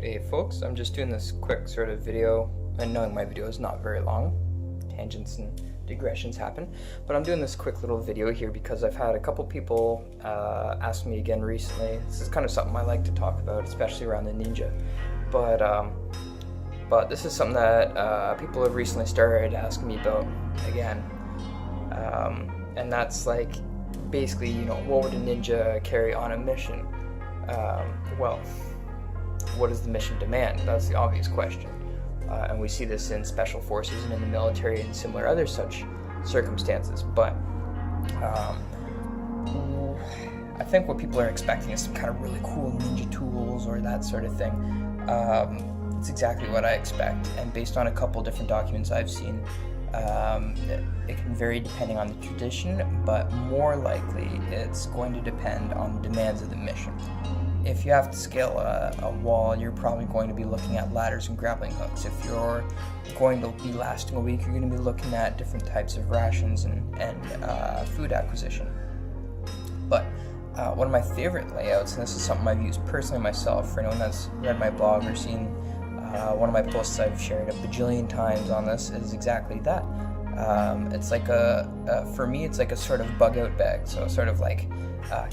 Hey folks, I'm just doing this quick sort of video, and knowing my video is not very long, tangents and digressions happen, but I'm doing this quick little video here because I've had a couple people ask me again recently. This is kind of something I like to talk about, especially around the ninja, but this is something that people have recently started asking me about again, and that's like basically, what would a ninja carry on a mission? Well, what does the mission demand? That's the obvious question. And we see this in special forces and in the military and similar other such circumstances. But I think what people are expecting is some kind of really cool ninja tools or that sort of thing. It's exactly what I expect. And based on a couple different documents I've seen, it can vary depending on the tradition, but more likely it's going to depend on the demands of the mission. If you have to scale a wall, you're probably going to be looking at ladders and grappling hooks. If you're going to be lasting a week, you're going to be looking at different types of rations and food acquisition. But one of my favorite layouts, and this is something I've used personally myself, for anyone that's read my blog or seen one of my posts I've shared a bajillion times on this, is exactly that. It's like for me, it's like a sort of bug out bag, so sort of like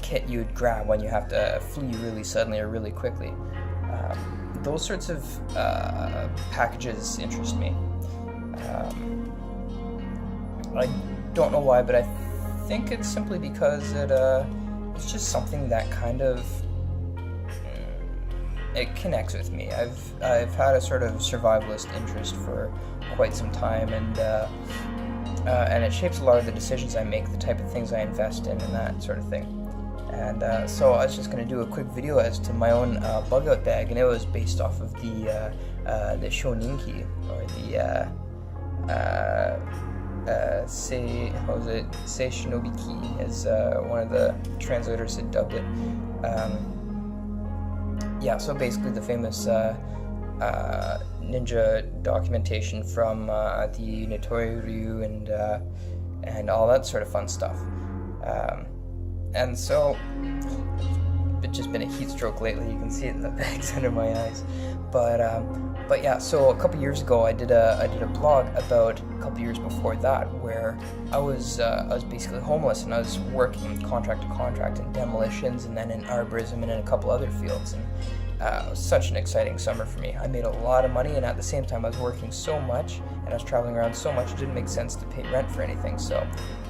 kit you would grab when you have to flee really suddenly or really quickly. Those sorts of packages interest me. I don't know why, but I think it's simply because it's just something that kind of it connects with me. I've had a sort of survivalist interest for quite some time, and it shapes a lot of the decisions I make, the type of things I invest in, and that sort of thing. And so I was just going to do a quick video as to my own bug out bag, and it was based off of the Shoninki, or the Sei Shinobiki, as one of the translators had dubbed it. Yeah, so basically the famous ninja documentation from the Shoninki and all that sort of fun stuff. And so it's just been a heat stroke lately. You can see it in the bags under my eyes. But yeah, so a couple years ago I did a blog about a couple years before that, where I was basically homeless, and I was working contract to contract in demolitions and then in arborism and in a couple other fields, and it was such an exciting summer for me. I made a lot of money, and at the same time I was working so much and I was traveling around so much, it didn't make sense to pay rent for anything. So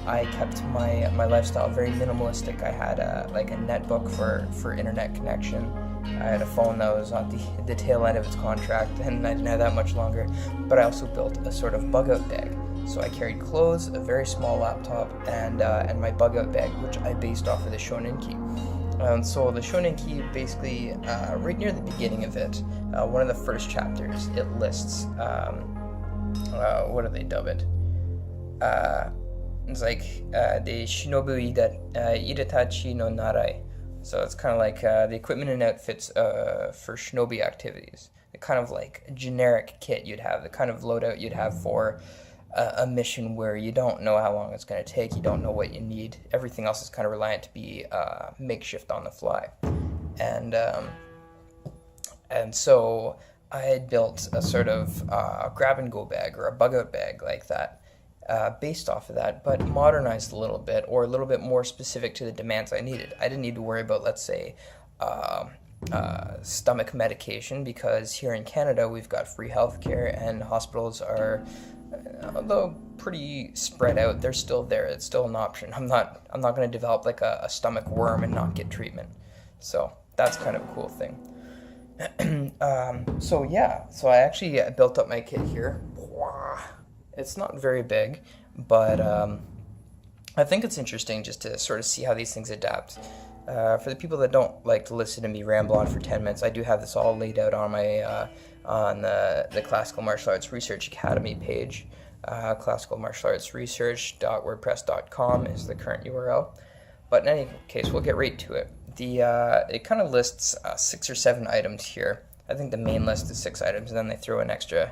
I kept my lifestyle very minimalistic. I had like a netbook for internet connection. I had a phone that was on the tail end of its contract, and I didn't have that much longer. But I also built a sort of bug out bag. So I carried clothes, a very small laptop, and my bug out bag, which I based off of the Shoninki. So the Shoninki, basically, right near the beginning of it, one of the first chapters, it lists, what do they dub it? It's like the Shinobu Idatachi no Narai. So it's kind of like the equipment and outfits for shinobi activities. The kind of like generic kit you'd have, the kind of loadout you'd have for a mission where you don't know how long it's going to take, you don't know what you need. Everything else is kind of reliant to be makeshift on the fly. And so I had built a sort of grab-and-go bag or a bug-out bag like that, based off of that, but modernized a little bit, or a little bit more specific to the demands I needed. I didn't need to worry about, let's say, stomach medication, because here in Canada we've got free healthcare, and hospitals are, although pretty spread out, they're still there. It's still an option. I'm not going to develop like a stomach worm and not get treatment. So that's kind of a cool thing. So I actually built up my kit here. It's not very big, but I think it's interesting just to sort of see how these things adapt. For the people that don't like to listen to me ramble on for 10 minutes, I do have this all laid out on my on the Classical Martial Arts Research Academy page. classicalmartialartsresearch.wordpress.com is the current URL. But in any case, we'll get right to it. It kind of lists 6 or 7 items here. I think the main list is 6 items, and then they throw an extra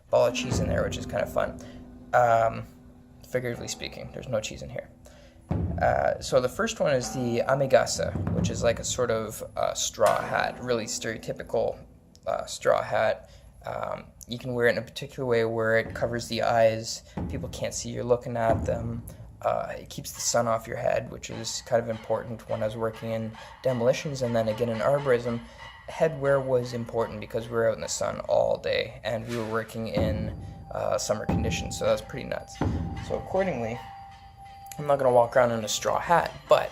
ball of cheese in there, which is kind of fun. Figuratively speaking, there's no cheese in here. So the first one is the amegasa, which is like a sort of straw hat, really stereotypical straw hat. You can wear it in a particular way where it covers the eyes. People can't see you're looking at them. It keeps the sun off your head, which is kind of important when I was working in demolitions, and then again in arborism. Headwear was important because we were out in the sun all day, and we were working in summer conditions, so that's pretty nuts. So accordingly, I'm not going to walk around in a straw hat, but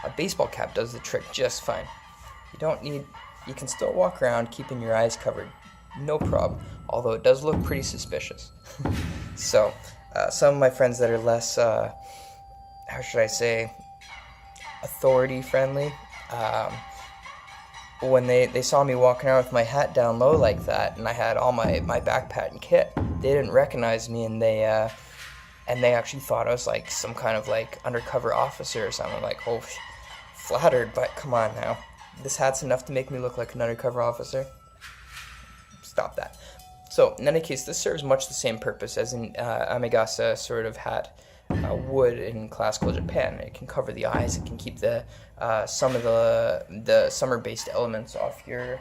a baseball cap does the trick just fine. You can still walk around keeping your eyes covered, no problem, although it does look pretty suspicious. So, some of my friends that are less, how should I say, authority friendly, when they saw me walking around with my hat down low like that, and I had all my backpack and kit, they didn't recognize me, and they actually thought I was like some kind of like undercover officer or something. Like, oh, flattered, but come on now, this hat's enough to make me look like an undercover officer. Stop that. So in any case, this serves much the same purpose as an amigasa sort of hat would in classical Japan. It can cover the eyes. It can keep some of the summer-based elements off your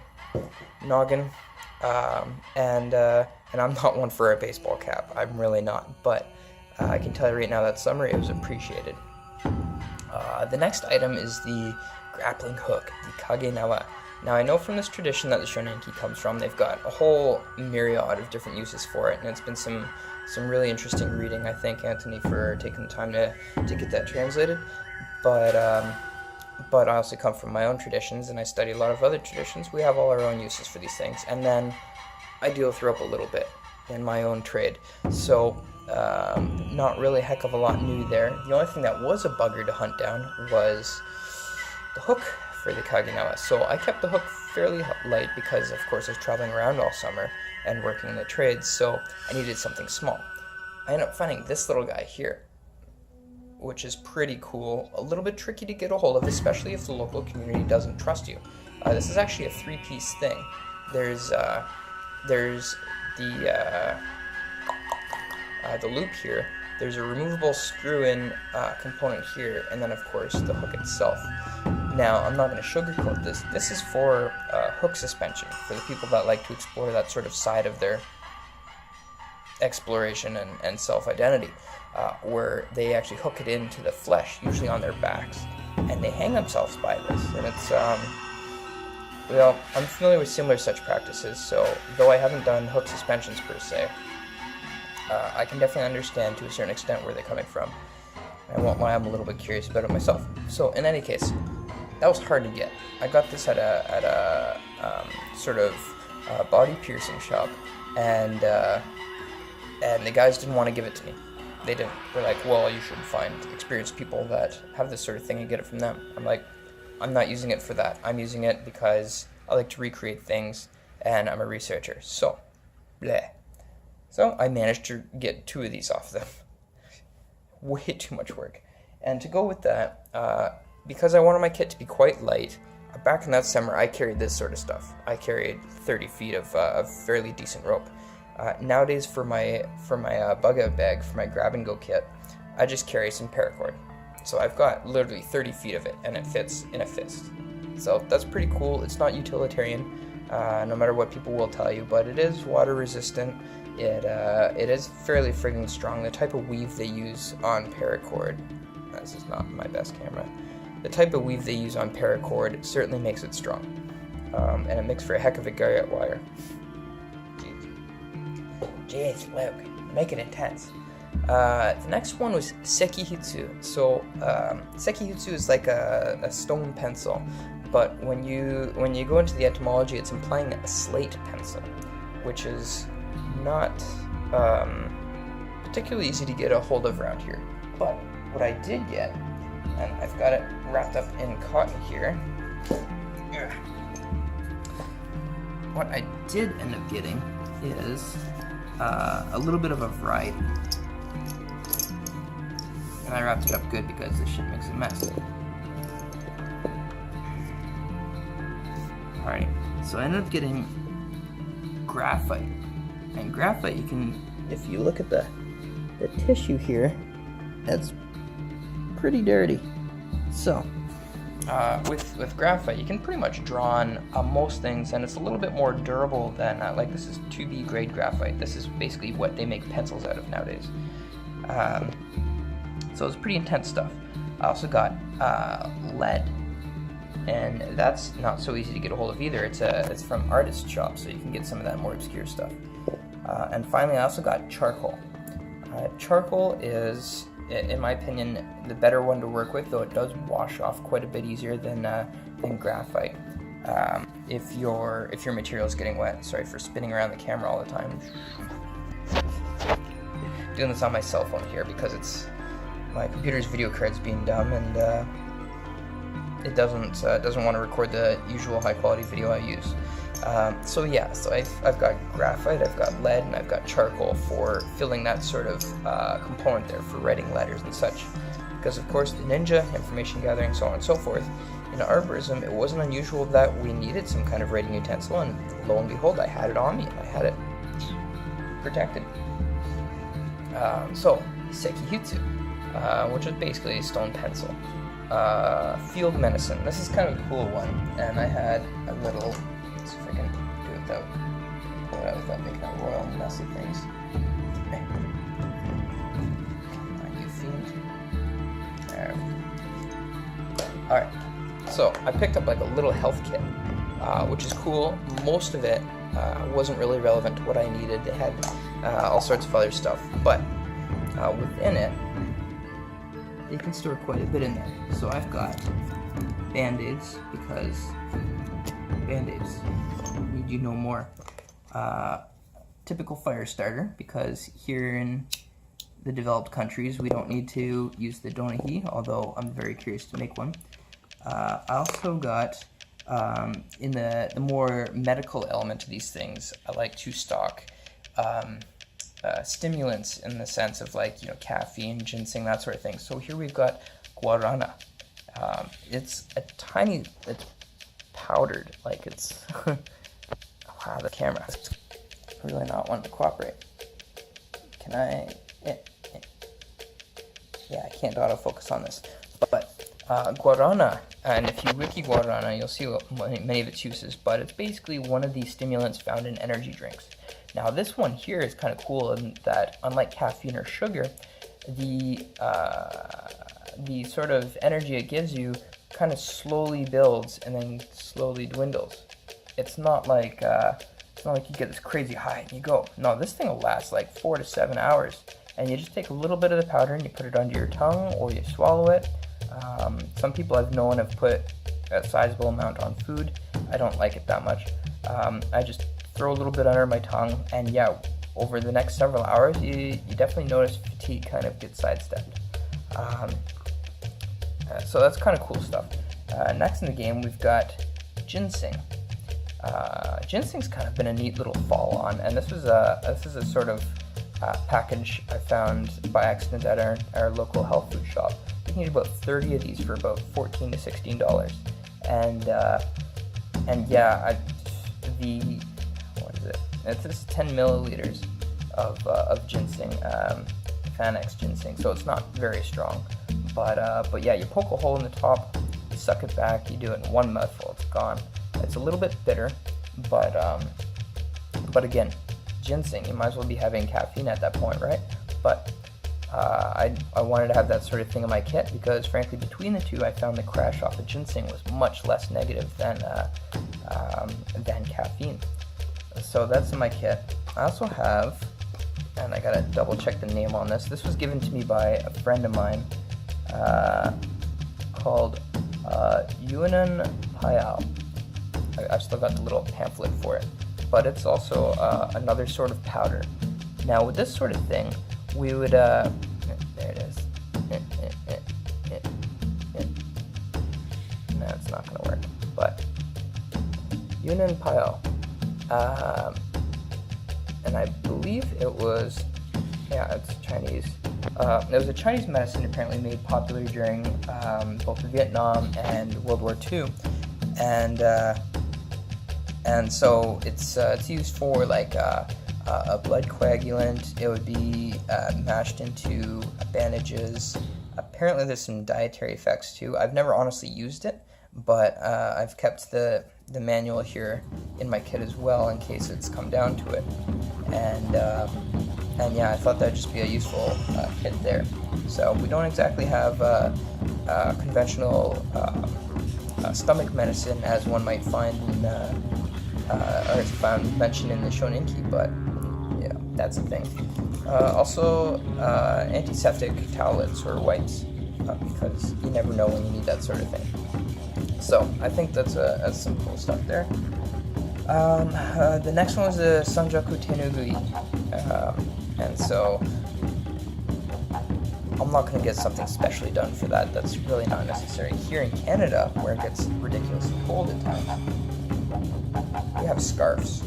noggin. And I'm not one for a baseball cap. I'm really not. But I can tell you right now that summer it was appreciated. The next item is the grappling hook, the kagenawa. Now, I know from this tradition that the Shoninki comes from. They've got a whole myriad of different uses for it, and it's been some really interesting reading. I thank Anthony for taking the time to get that translated. But I also come from my own traditions, and I study a lot of other traditions. We have all our own uses for these things, and then I deal with rope a little bit in my own trade. So, not really a heck of a lot new there. The only thing that was a bugger to hunt down was the hook for the kagenawa. So I kept the hook fairly light because, of course, I was traveling around all summer and working in the trades, so I needed something small. I ended up finding this little guy here, which is pretty cool. A little bit tricky to get a hold of, especially if the local community doesn't trust you. This is actually a three-piece thing. There's the loop here. There's a removable screw-in component here, and then, of course, the hook itself. Now, I'm not going to sugarcoat this. This is for hook suspension, for the people that like to explore that sort of side of their exploration and self-identity, where they actually hook it into the flesh, usually on their backs, and they hang themselves by this. And it's, well, I'm familiar with similar such practices, so though I haven't done hook suspensions per se, I can definitely understand to a certain extent where they're coming from. I won't lie, I'm a little bit curious about it myself. So, in any case, that was hard to get. I got this at a sort of body piercing shop, and the guys didn't want to give it to me. They didn't. They're like, well, you should find experienced people that have this sort of thing and get it from them. I'm like, I'm not using it for that. I'm using it because I like to recreate things, and I'm a researcher. So, bleh. So I managed to get 2 of these off them. Way too much work. And to go with that, because I wanted my kit to be quite light, back in that summer I carried this sort of stuff. I carried 30 feet of fairly decent rope. Nowadays for my bug out bag, for my grab and go kit, I just carry some paracord. So I've got literally 30 feet of it, and it fits in a fist. So that's pretty cool. It's not utilitarian, no matter what people will tell you, but it is water resistant. It is fairly friggin' strong. The type of weave they use on paracord, this is not my best camera, the type of weave they use on paracord certainly makes it strong. And it makes for a heck of a garrote wire. Jeez, Luke, make it intense. The next one was sekihitsu. So, sekihitsu is like a stone pencil, but when you go into the etymology, it's implying a slate pencil, which is not particularly easy to get a hold of around here. But what I did get, and I've got it wrapped up in cotton here, what I did end up getting is a little bit of a variety. And I wrapped it up good because this shit makes a mess. Alright, so I ended up getting graphite. And graphite, you can, if you look at the tissue here, that's pretty dirty. So, with graphite, you can pretty much draw on most things, and it's a little bit more durable than, like this is 2B grade graphite. This is basically what they make pencils out of nowadays. So it's pretty intense stuff. I also got lead, and that's not so easy to get a hold of either. It's from artist shops, so you can get some of that more obscure stuff. And finally, I also got charcoal. Charcoal is, in my opinion, the better one to work with, though it does wash off quite a bit easier than graphite. If your material is getting wet. Sorry for spinning around the camera all the time. Doing this on my cell phone here because my computer's video card's being dumb, and it doesn't want to record the usual high quality video I use. So I've got graphite, I've got lead, and I've got charcoal for filling that sort of component there for writing letters and such. Because of course the ninja, information gathering, so on and so forth, in arborism it wasn't unusual that we needed some kind of writing utensil, and lo and behold, I had it on me, and I had it protected. So Sekihutsu, which is basically a stone pencil. Field medicine, this is kind of a cool one, and I had a little, let's see if I can do it pull it out without making a royal mess of things. You fiend. There. Alright, so I picked up like a little health kit, which is cool. Most of it wasn't really relevant to what I needed. It had all sorts of other stuff, but within it, you can store quite a bit in there. So I've got band-aids, because band-aids need you no more. Typical fire starter, because here in the developed countries we don't need to use the donahi, although I'm very curious to make one. I also got, in the more medical element to these things, I like to stock stimulants, in the sense of like, caffeine, ginseng, that sort of thing. So here we've got guarana. It's powdered, like it's, wow, the camera is really not wanting to cooperate. Can I, yeah, I can't autofocus on this. But guarana, and if you wiki guarana, you'll see many of its uses, but it's basically one of these stimulants found in energy drinks. Now this one here is kind of cool in that, unlike caffeine or sugar, the sort of energy it gives you kind of slowly builds and then slowly dwindles. It's not like you get this crazy high and you go. No, this thing will last like 4 to 7 hours, and you just take a little bit of the powder and you put it under your tongue, or you swallow it. Some people I've known have put a sizable amount on food. I don't like it that much. I just throw a little bit under my tongue, and yeah, over the next several hours, you definitely notice fatigue kind of gets sidestepped. So that's kind of cool stuff. Next in the game, we've got ginseng. Ginseng's kind of been a neat little follow-on, and this is a sort of package I found by accident at our local health food shop. You can get about 30 of these for about $14 to $16, and yeah, it's 10 milliliters of ginseng, Fanex ginseng, so it's not very strong. But yeah, you poke a hole in the top, you suck it back, you do it in one mouthful, it's gone. It's a little bit bitter, but again, ginseng, you might as well be having caffeine at that point, right? But I wanted to have that sort of thing in my kit, because frankly, between the two, I found the crash off of ginseng was much less negative than caffeine. So that's in my kit. I also have, and I gotta double check the name on this. This was given to me by a friend of mine called Yunan Payao. I've still got the little pamphlet for it, but it's also another sort of powder. Now with this sort of thing, we would, there it is. No, it's not gonna work, but Yunan Payao. And I believe it was, yeah, it's Chinese. There was a Chinese medicine apparently made popular during both Vietnam and World War II, and so it's used for like a blood coagulant. It would be mashed into bandages. apparently there's some dietary effects too. I've never honestly used it, but I've kept the manual here in my kit as well in case it's come down to it. And yeah, I thought that'd just be a useful kit there. So we don't exactly have conventional stomach medicine as one might find in, or it's found mentioned in the Shoninki, but yeah, that's the thing. Also, antiseptic towelettes or wipes, because you never know when you need that sort of thing. So I think that's some cool stuff there. The next one was the Sanjaku Tenugui, and so I'm not going to get something specially done for that. That's really not necessary. Here in Canada, where it gets ridiculously cold at times, we have scarves.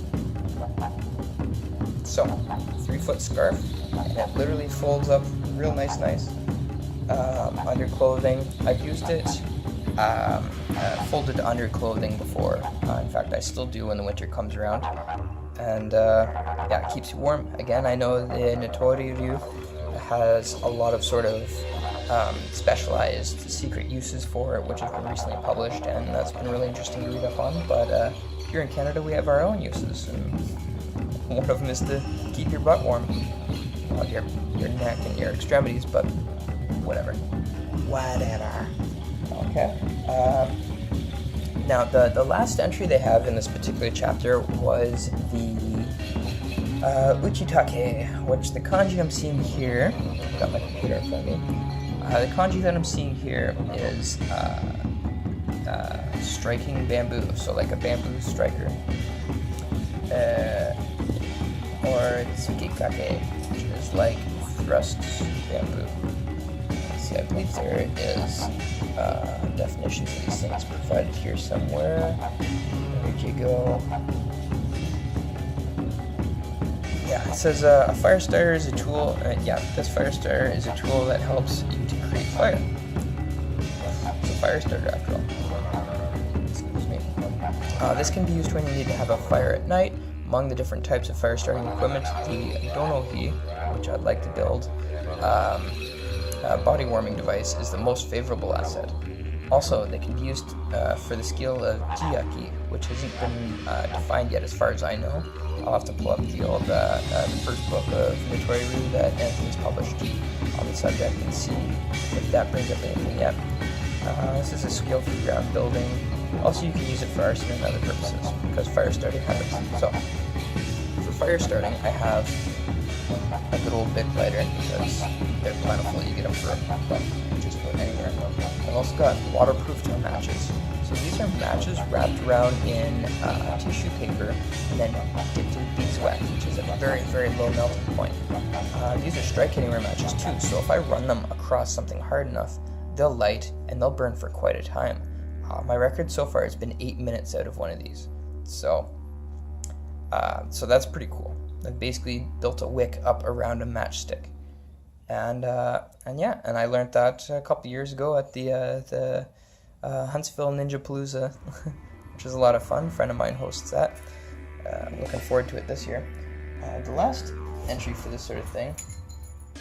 So, 3-foot scarf, and it literally folds up real nice, under clothing. I've used it folded under clothing before. In fact, I still do when the winter comes around. And yeah, it keeps you warm. Again, I know the Nitori-ryu has a lot of sort of specialized secret uses for it, which have been recently published, and that's been really interesting to read up on. But here in Canada, we have our own uses, and one of them is to keep your butt warm. Well, your neck and your extremities, but whatever. Okay. Now, the last entry they have in this particular chapter was the Uchitake, which the kanji I'm seeing here, I've got my computer in front of me, the kanji that I'm seeing here is striking bamboo, so like a bamboo striker, or tsukikake, which is like thrust bamboo. Let's see, I believe there is definitions of these things provided here somewhere. Here you go. Yeah, it says a fire starter is a tool. This fire starter is a tool that helps you to create fire. It's a fire starter after all. Excuse me. This can be used when you need to have a fire at night. Among the different types of fire starting equipment, the donohi, which I'd like to build, body warming device is the most favorable asset. Also, they can be used for the skill of jiyaki, which hasn't been defined yet as far as I know. I'll have to pull up the first book of Nitori-ryu that Anthony's published on the subject and see if that brings up anything yet. This is a skill for ground building. Also, you can use it for arson and other purposes, because fire starting happens. So, for fire starting, I have a little big lighter, because they're plentiful. You get them for just about anywhere. I've also got waterproof tow matches. So these are matches wrapped around in tissue paper and then dipped in beeswax, which is a very, very low melting point. These are strike anywhere matches too, so if I run them across something hard enough, they'll light and they'll burn for quite a time. My record so far has been 8 minutes out of one of these. So that's pretty cool. I've basically built a wick up around a matchstick. And I learned that a couple years ago at the Huntsville Ninja Palooza, which is a lot of fun. A friend of mine hosts that. I'm looking forward to it this year. The last entry for this sort of thing.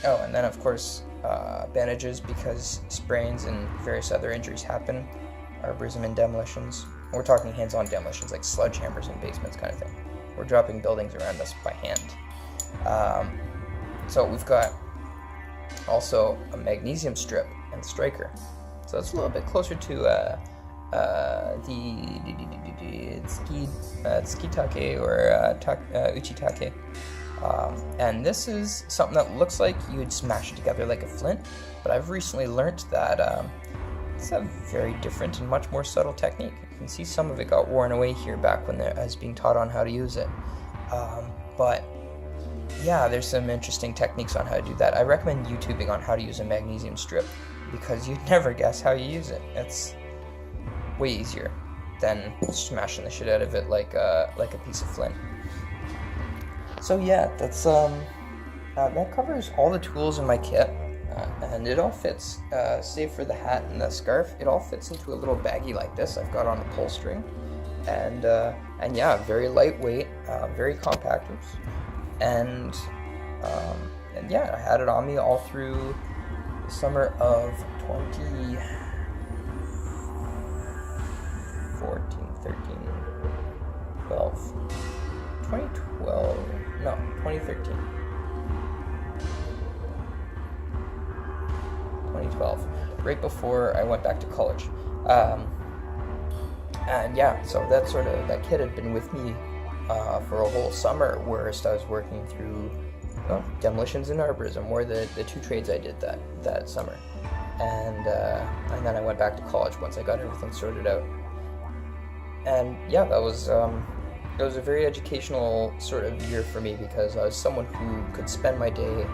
Oh, and then of course bandages, because sprains and various other injuries happen. Arborism and demolitions. We're talking hands-on demolitions, like sledgehammers in basements kind of thing. We're dropping buildings around us by hand. So we've got also a magnesium strip and striker. So it's a little bit closer to the tsukitake or uchitake. And this is something that looks like you would smash it together like a flint, but I've recently learned that it's a very different and much more subtle technique. You can see some of it got worn away here back when I was being taught on how to use it. But yeah, there's some interesting techniques on how to do that. I recommend YouTubing on how to use a magnesium strip, because you'd never guess how you use it. It's way easier than smashing the shit out of it like a piece of flint. So yeah, that's that covers all the tools in my kit, and it all fits, save for the hat and the scarf. It all fits into a little baggie like this I've got on the pull string, and yeah, very lightweight, very compact, and yeah, I had it on me all through the summer of 2014, 13, 12, 2012, no, 2013. 2012, right before I went back to college. And yeah, so that kid had been with me for a whole summer, whereas I was working through demolitions and arborism were the two trades I did that summer. And then I went back to college once I got everything sorted out. And yeah, it was a very educational sort of year for me, because I was someone who could spend my day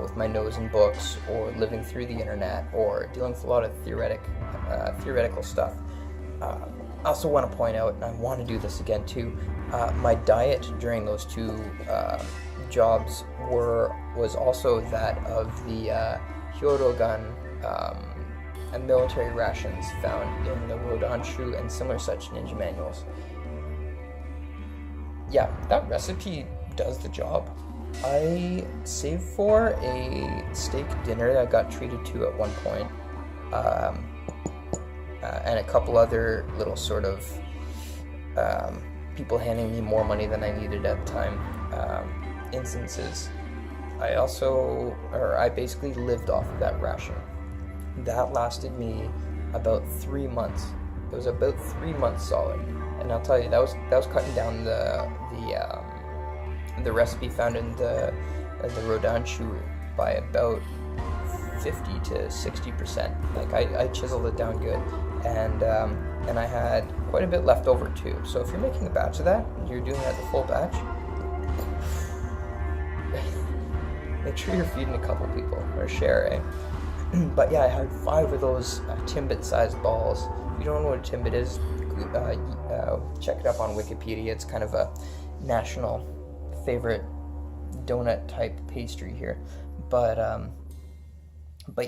with my nose in books, or living through the internet, or dealing with a lot of theoretical stuff. I also want to point out, and I want to do this again too, my diet during those two jobs was also that of the Hyorogan and military rations found in the Rodanshu and similar such ninja manuals. Yeah, that recipe does the job. I saved for a steak dinner that I got treated to at one point, and a couple other little sort of people handing me more money than I needed at the time instances. I basically lived off of that ration. That lasted me about 3 months. It was about 3 months solid, and I'll tell you, that was cutting down the recipe found in the Rodanshu by about 50 to 60%. Like I chiseled it down good, and I had quite a bit left over too. So if you're making a batch of that, you're doing that as a full batch, make sure you're feeding a couple people, or share, eh? But yeah, I had 5 of those Timbit-sized balls. If you don't know what a Timbit is, check it up on Wikipedia. It's kind of a national favorite donut-type pastry here. But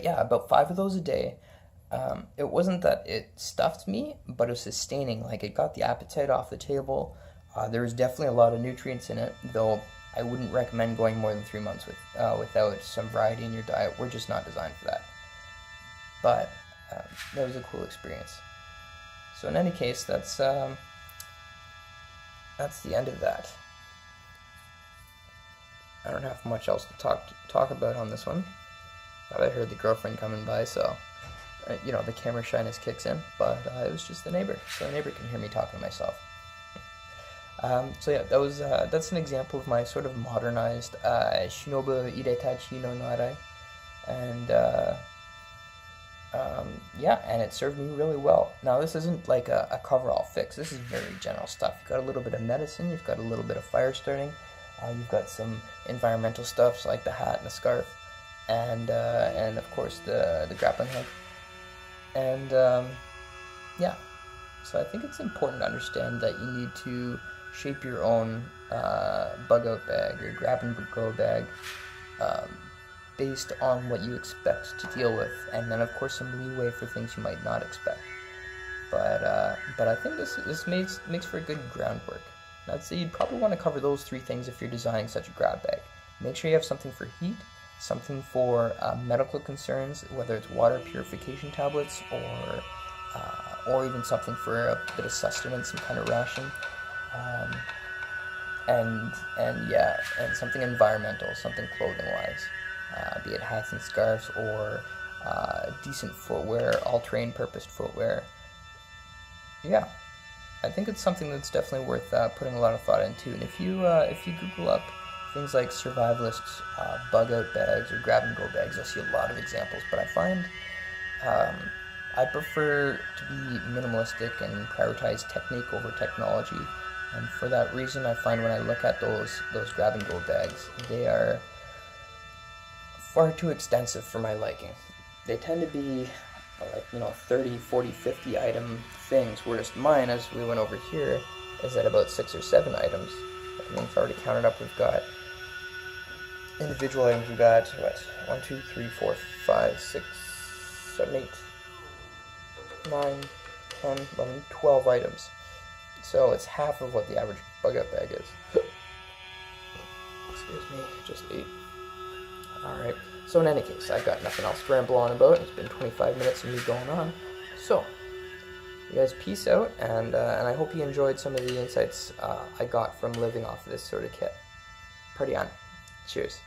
yeah, about 5 of those a day. It wasn't that it stuffed me, but it was sustaining. Like, it got the appetite off the table. There was definitely a lot of nutrients in it, though I wouldn't recommend going more than 3 months without some variety in your diet. We're just not designed for that. But that was a cool experience. So in any case, that's the end of that. I don't have much else to talk about on this one. Thought I heard the girlfriend coming by, so the camera shyness kicks in. But it was just the neighbor, so the neighbor can hear me talking to myself. So yeah, that's an example of my sort of modernized Shinobu Iretachi no Narai, and and it served me really well. Now, this isn't like a cover-all fix. This is very general stuff. You've got a little bit of medicine, you've got a little bit of fire starting, you've got some environmental stuff like the hat and the scarf, and of course the grappling hook, and so I think it's important to understand that you need to shape your own bug-out bag or grab-and-go bag based on what you expect to deal with, and then of course some leeway for things you might not expect. But I think this makes for good groundwork. And I'd say you'd probably want to cover those 3 things if you're designing such a grab bag. Make sure you have something for heat, something for medical concerns, whether it's water purification tablets or even something for a bit of sustenance, some kind of ration. And something environmental, something clothing-wise, be it hats and scarves or decent footwear, all-terrain purposed footwear. Yeah, I think it's something that's definitely worth putting a lot of thought into. And if you Google up things like survivalists, bug-out bags, or grab-and-go bags, you'll see a lot of examples. But I find I prefer to be minimalistic and prioritize technique over technology. And for that reason, I find when I look at those grab-and-go bags, they are far too extensive for my liking. They tend to be 30, 40, 50 item things, whereas mine, as we went over here, is at about 6 or 7 items. I mean, if I were to count it up, we've got individual items. We've got 1, 2, 3, 4, 5, 6, 7, 8, 9, 10, 11, 12 items. So it's half of what the average bug-out bag is. Excuse me, just ate. Alright, So in any case, I've got nothing else to ramble on about. It's been 25 minutes of me going on. So, you guys peace out, and I hope you enjoyed some of the insights I got from living off of this sort of kit. Party on. Cheers.